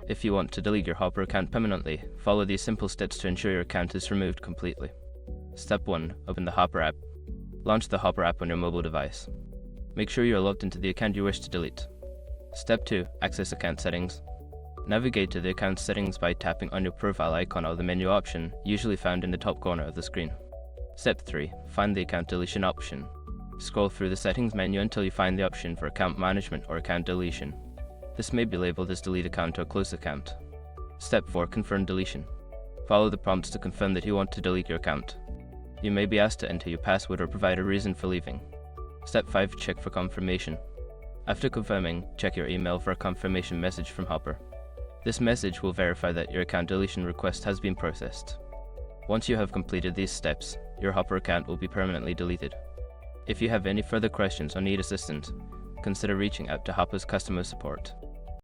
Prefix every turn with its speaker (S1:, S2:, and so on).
S1: If you want to delete your Hopper account permanently, follow these simple steps to ensure your account is removed completely. Step 1. Open the Hopper app. Launch the Hopper app on your mobile device. Make sure you are logged into the account you wish to delete. Step 2. Access account settings. Navigate to the account settings by tapping on your profile icon or the menu option, usually found in the top corner of the screen. Step 3. Find the account deletion option. Scroll through the settings menu until you find the option for account management or account deletion. This may be labeled as delete account or close account. Step 4. Confirm deletion. Follow the prompts to confirm that you want to delete your account. You may be asked to enter your password or provide a reason for leaving. Step 5. Check for confirmation. After confirming, check your email for a confirmation message from Hopper. This message will verify that your account deletion request has been processed. Once you have completed these steps, your Hopper account will be permanently deleted. If you have any further questions or need assistance, consider reaching out to Hopper's customer support.